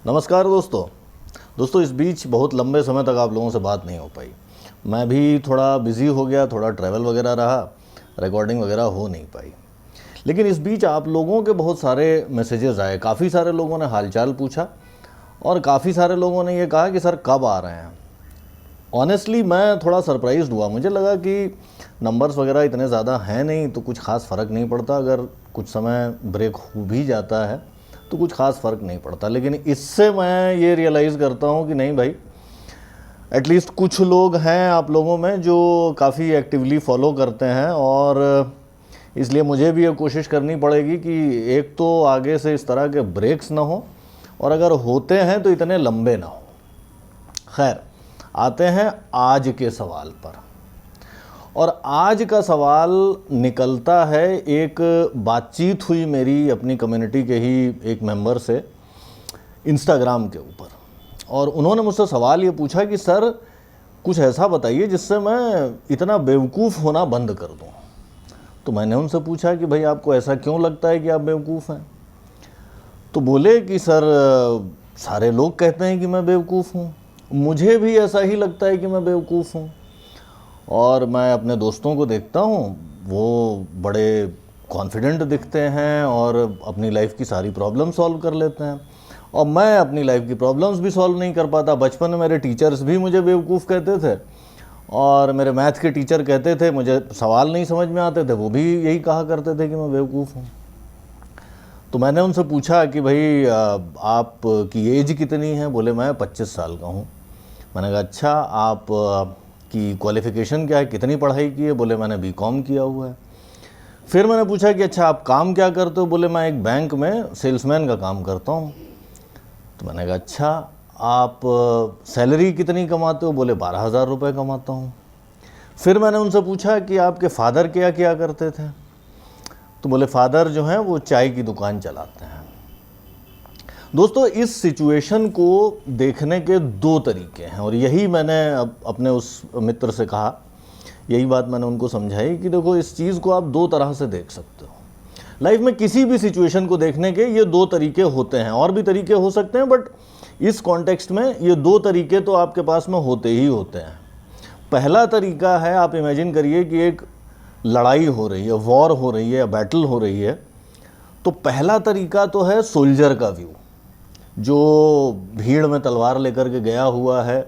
नमस्कार दोस्तों इस बीच बहुत लंबे समय तक आप लोगों से बात नहीं हो पाई। मैं भी थोड़ा बिज़ी हो गया, थोड़ा ट्रैवल वगैरह रहा, रिकॉर्डिंग वगैरह हो नहीं पाई। लेकिन इस बीच आप लोगों के बहुत सारे मैसेजेस आए, काफ़ी सारे लोगों ने हालचाल पूछा और काफ़ी सारे लोगों ने ये कहा कि सर कब आ रहे हैं। ऑनेस्टली मैं थोड़ा सरप्राइज्ड हुआ। मुझे लगा कि नंबर्स वगैरह इतने ज़्यादा हैं नहीं तो कुछ ख़ास फ़र्क नहीं पड़ता, अगर कुछ समय ब्रेक हो भी जाता है तो कुछ ख़ास फ़र्क नहीं पड़ता। लेकिन इससे मैं ये रियलाइज़ करता हूँ कि नहीं भाई, एटलीस्ट कुछ लोग हैं आप लोगों में जो काफ़ी एक्टिवली फॉलो करते हैं, और इसलिए मुझे भी ये कोशिश करनी पड़ेगी कि एक तो आगे से इस तरह के ब्रेक्स ना हो, और अगर होते हैं तो इतने लंबे ना हो। खैर, आते हैं आज के सवाल पर। और आज का सवाल निकलता है, एक बातचीत हुई मेरी अपनी कम्युनिटी के ही एक मेंबर से इंस्टाग्राम के ऊपर, और उन्होंने मुझसे सवाल ये पूछा कि सर कुछ ऐसा बताइए जिससे मैं इतना बेवकूफ़ होना बंद कर दूं। तो मैंने उनसे पूछा कि भाई आपको ऐसा क्यों लगता है कि आप बेवकूफ़ हैं। तो बोले कि सर सारे लोग कहते हैं कि मैं बेवकूफ़ हूँ, मुझे भी ऐसा ही लगता है कि मैं बेवकूफ़ हूँ, और मैं अपने दोस्तों को देखता हूँ वो बड़े कॉन्फिडेंट दिखते हैं और अपनी लाइफ की सारी प्रॉब्लम सॉल्व कर लेते हैं, और मैं अपनी लाइफ की प्रॉब्लम्स भी सॉल्व नहीं कर पाता। बचपन में मेरे टीचर्स भी मुझे बेवकूफ़ कहते थे, और मेरे मैथ के टीचर कहते थे, मुझे सवाल नहीं समझ में आते थे, वो भी यही कहा करते थे कि मैं बेवकूफ़ हूँ। तो मैंने उनसे पूछा कि भाई आप की एज कितनी है। बोले मैं 25 साल का हूँ। मैंने कहा अच्छा, आप की क्वालिफ़िकेशन क्या है, कितनी पढ़ाई की है। बोले मैंने बीकॉम किया हुआ है। फिर मैंने पूछा कि अच्छा आप काम क्या करते हो। बोले मैं एक बैंक में सेल्समैन का काम करता हूँ। तो मैंने कहा अच्छा, आप सैलरी कितनी कमाते हो। बोले 12,000 रुपये कमाता हूँ। फिर मैंने उनसे पूछा कि आपके फादर क्या क्या करते थे। तो बोले फादर जो हैं वो चाय की दुकान चलाते हैं। दोस्तों, इस सिचुएशन को देखने के दो तरीके हैं, और यही मैंने अपने उस मित्र से कहा, यही बात मैंने उनको समझाई कि देखो इस चीज़ को आप दो तरह से देख सकते हो। लाइफ में किसी भी सिचुएशन को देखने के ये दो तरीके होते हैं, और भी तरीके हो सकते हैं, बट इस कॉन्टेक्स्ट में ये दो तरीके तो आपके पास में होते ही होते हैं। पहला तरीका है, आप इमेजिन करिए कि एक लड़ाई हो रही है, वॉर हो रही है, बैटल हो रही है। तो पहला तरीका तो है सोल्जर का व्यू, जो भीड़ में तलवार लेकर के गया हुआ है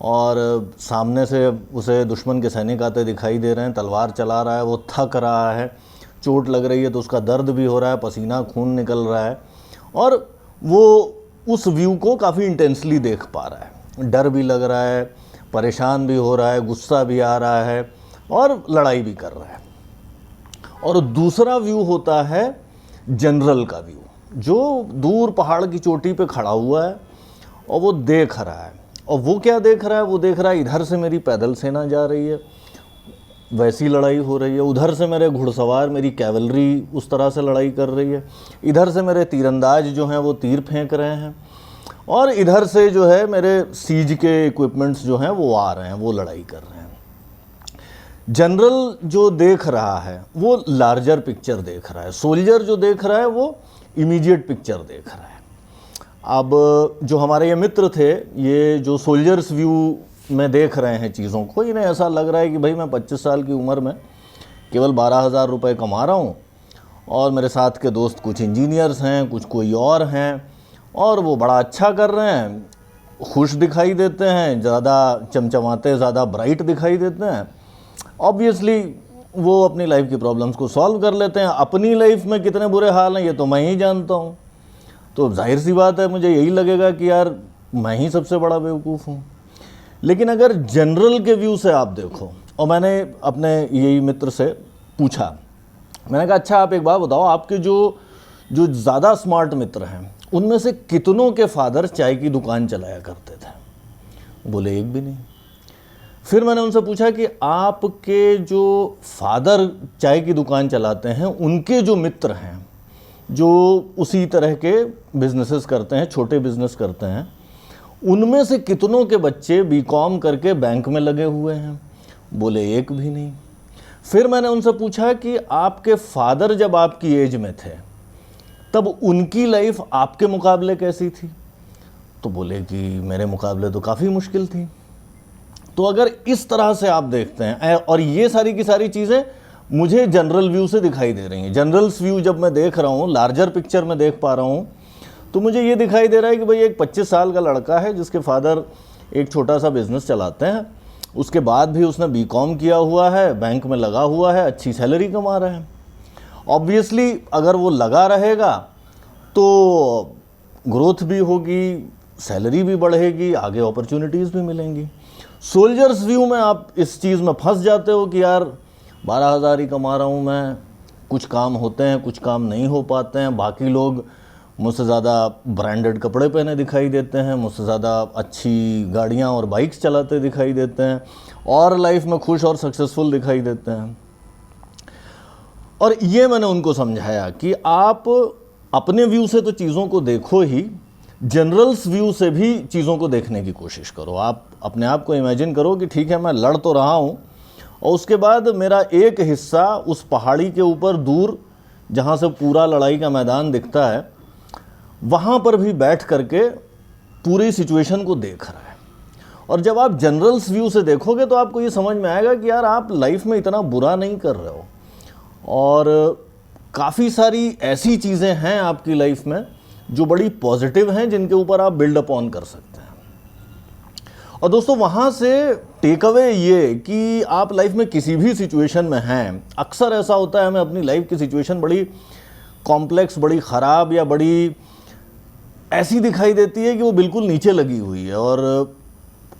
और सामने से उसे दुश्मन के सैनिक आते दिखाई दे रहे हैं, तलवार चला रहा है, वो थक रहा है, चोट लग रही है तो उसका दर्द भी हो रहा है, पसीना खून निकल रहा है, और वो उस व्यू को काफ़ी इंटेंसली देख पा रहा है। डर भी लग रहा है, परेशान भी हो रहा है, गुस्सा भी आ रहा है, और लड़ाई भी कर रहा है। और दूसरा व्यू होता है जनरल का व्यू, जो दूर पहाड़ की चोटी पे खड़ा हुआ है और वो देख रहा है। और वो क्या देख रहा है, वो देख रहा है इधर से मेरी पैदल सेना जा रही है, वैसी लड़ाई हो रही है, उधर से मेरे घुड़सवार, मेरी कैवलरी उस तरह से लड़ाई कर रही है, इधर से मेरे तीरंदाज जो हैं वो तीर फेंक रहे हैं, और इधर से जो है मेरे सीज के इक्विपमेंट्स जो हैं वो आ रहे हैं, वो लड़ाई कर रहे हैं। जनरल जो देख रहा है वो लार्जर पिक्चर देख रहा है, सोल्जर जो देख रहा है वो इमीडिएट पिक्चर देख रहा है। अब जो हमारे ये मित्र थे, ये जो सोल्जर्स व्यू में देख रहे हैं चीज़ों को, इन्हें ऐसा लग रहा है कि भाई मैं 25 साल की उम्र में केवल 12,000 रुपये कमा रहा हूँ, और मेरे साथ के दोस्त कुछ इंजीनियर्स हैं, कुछ कोई और हैं, और वो बड़ा अच्छा कर रहे हैं, खुश दिखाई देते हैं, ज़्यादा चमचमाते, ज़्यादा ब्राइट दिखाई देते हैं। ऑब्वियसली वो अपनी लाइफ की प्रॉब्लम्स को सॉल्व कर लेते हैं। अपनी लाइफ में कितने बुरे हाल हैं ये तो मैं ही जानता हूँ। तो जाहिर सी बात है, मुझे यही लगेगा कि यार मैं ही सबसे बड़ा बेवकूफ़ हूँ। लेकिन अगर जनरल के व्यू से आप देखो, और मैंने अपने यही मित्र से पूछा, मैंने कहा अच्छा आप एक बात बताओ, आपके जो ज़्यादा स्मार्ट मित्र हैं उनमें से कितनों के फादर चाय की दुकान चलाया करते थे। बोले एक भी नहीं। फिर मैंने उनसे पूछा कि आपके जो फादर चाय की दुकान चलाते हैं, उनके जो मित्र हैं जो उसी तरह के बिजनेसेस करते हैं, छोटे बिजनेस करते हैं, उनमें से कितनों के बच्चे बीकॉम करके बैंक में लगे हुए हैं। बोले एक भी नहीं। फिर मैंने उनसे पूछा कि आपके फादर जब आपकी एज में थे तब उनकी लाइफ आपके मुकाबले कैसी थी। तो बोले कि मेरे मुकाबले तो काफ़ी मुश्किल थी। तो अगर इस तरह से आप देखते हैं, और ये सारी की सारी चीज़ें मुझे जनरल व्यू से दिखाई दे रही हैं, जनरल व्यू जब मैं देख रहा हूँ, लार्जर पिक्चर में देख पा रहा हूँ, तो मुझे ये दिखाई दे रहा है कि भाई एक 25 साल का लड़का है जिसके फादर एक छोटा सा बिजनेस चलाते हैं, उसके बाद भी उसने बीकॉम किया हुआ है, बैंक में लगा हुआ है, अच्छी सैलरी कमा रहा है। ऑब्वियसली अगर वो लगा रहेगा तो ग्रोथ भी होगी, सैलरी भी बढ़ेगी, आगे अपॉर्चुनिटीज़ भी मिलेंगी। सोल्जर्स व्यू में आप इस चीज़ में फंस जाते हो कि यार 12,000 ही कमा रहा हूँ मैं, कुछ काम होते हैं, कुछ काम नहीं हो पाते हैं, बाकी लोग मुझसे ज़्यादा ब्रांडेड कपड़े पहने दिखाई देते हैं, मुझसे ज़्यादा अच्छी गाड़ियाँ और बाइक्स चलाते दिखाई देते हैं, और लाइफ में खुश और सक्सेसफुल दिखाई देते हैं। और ये मैंने उनको समझाया कि आप अपने व्यू से तो चीज़ों को देखो ही, जनरल्स व्यू से भी चीज़ों को देखने की कोशिश करो। आप अपने आप को इमेजिन करो कि ठीक है, मैं लड़ तो रहा हूँ, और उसके बाद मेरा एक हिस्सा उस पहाड़ी के ऊपर दूर, जहाँ से पूरा लड़ाई का मैदान दिखता है, वहाँ पर भी बैठ करके पूरी सिचुएशन को देख रहा है। और जब आप जनरल्स व्यू से देखोगे तो आपको ये समझ में आएगा कि यार आप लाइफ में इतना बुरा नहीं कर रहे हो, और काफ़ी सारी ऐसी चीज़ें हैं आपकी लाइफ में जो बड़ी पॉजिटिव हैं, जिनके ऊपर आप बिल्ड अप ऑन कर सकते हैं। और दोस्तों, वहाँ से टेक अवे ये कि आप लाइफ में किसी भी सिचुएशन में हैं, अक्सर ऐसा होता है हमें अपनी लाइफ की सिचुएशन बड़ी कॉम्प्लेक्स, बड़ी ख़राब या बड़ी ऐसी दिखाई देती है कि वो बिल्कुल नीचे लगी हुई है और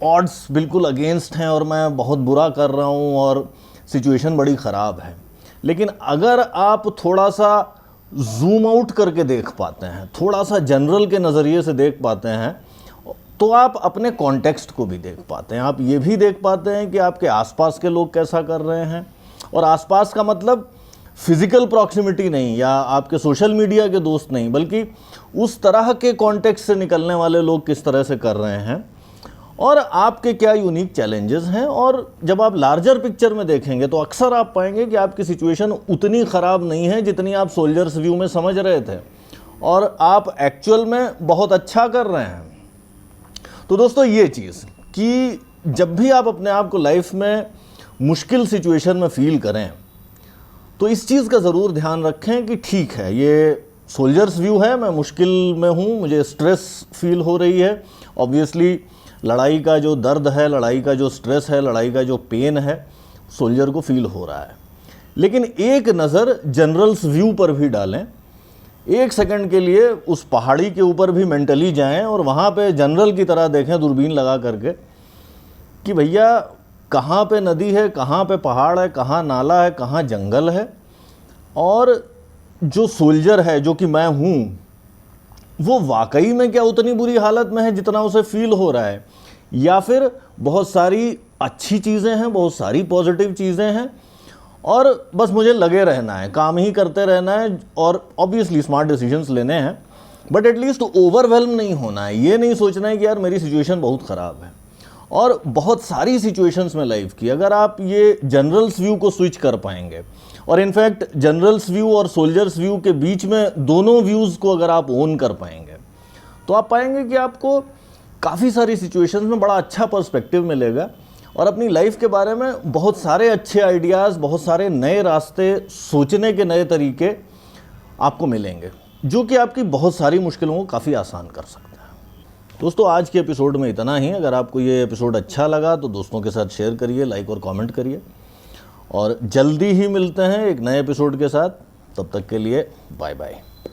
ऑड्स बिल्कुल अगेंस्ट हैं और मैं बहुत बुरा कर रहा हूँ और सिचुएशन बड़ी ख़राब है। लेकिन अगर आप थोड़ा सा जूम आउट करके देख पाते हैं, थोड़ा सा जनरल के नज़रिए से देख पाते हैं, तो आप अपने कॉन्टेक्स्ट को भी देख पाते हैं। आप ये भी देख पाते हैं कि आपके आसपास के लोग कैसा कर रहे हैं, और आसपास का मतलब फिज़िकल प्रॉक्सिमिटी नहीं या आपके सोशल मीडिया के दोस्त नहीं, बल्कि उस तरह के कॉन्टेक्स्ट से निकलने वाले लोग किस तरह से कर रहे हैं और आपके क्या यूनिक चैलेंजेस हैं। और जब आप लार्जर पिक्चर में देखेंगे तो अक्सर आप पाएंगे कि आपकी सिचुएशन उतनी ख़राब नहीं है जितनी आप सोल्जर्स व्यू में समझ रहे थे, और आप एक्चुअल में बहुत अच्छा कर रहे हैं। तो दोस्तों, ये चीज़ कि जब भी आप अपने आप को लाइफ में मुश्किल सिचुएशन में फील करें तो इस चीज़ का ज़रूर ध्यान रखें कि ठीक है, ये सोल्जर्स व्यू है, मैं मुश्किल में हूँ, मुझे स्ट्रेस फील हो रही है। ऑब्वियसली लड़ाई का जो दर्द है, लड़ाई का जो स्ट्रेस है, लड़ाई का जो पेन है, सोल्जर को फील हो रहा है। लेकिन एक नज़र जनरल्स व्यू पर भी डालें, एक सेकंड के लिए उस पहाड़ी के ऊपर भी मेंटली जाएं और वहाँ पे जनरल की तरह देखें दूरबीन लगा करके कि भैया कहाँ पे नदी है, कहाँ पे पहाड़ है, कहाँ नाला है, कहाँ जंगल है, और जो सोल्जर है जो कि मैं हूँ वो वाकई में क्या उतनी बुरी हालत में है जितना उसे फील हो रहा है, या फिर बहुत सारी अच्छी चीज़ें हैं, बहुत सारी पॉजिटिव चीज़ें हैं, और बस मुझे लगे रहना है, काम ही करते रहना है, और ऑब्वियसली स्मार्ट डिसीजंस लेने हैं, बट एटलीस्ट ओवरवेल्म नहीं होना है। ये नहीं सोचना है कि यार मेरी सिचुएशन बहुत ख़राब है। और बहुत सारी सिचुएशंस में लाइफ की अगर आप ये जनरल्स व्यू को स्विच कर पाएंगे, और इनफैक्ट जनरल्स व्यू और सोल्जर्स व्यू के बीच में दोनों व्यूज़ को अगर आप ओन कर पाएंगे, तो आप पाएंगे कि आपको काफ़ी सारी सिचुएशंस में बड़ा अच्छा पर्सपेक्टिव मिलेगा, और अपनी लाइफ के बारे में बहुत सारे अच्छे आइडियाज़, बहुत सारे नए रास्ते, सोचने के नए तरीके आपको मिलेंगे, जो कि आपकी बहुत सारी मुश्किलों को काफ़ी आसान कर सकते हैं। दोस्तों, आज के एपिसोड में इतना ही। अगर आपको ये एपिसोड अच्छा लगा तो दोस्तों के साथ शेयर करिए, लाइक और कमेंट करिए, और जल्दी ही मिलते हैं एक नए एपिसोड के साथ। तब तक के लिए बाय बाय।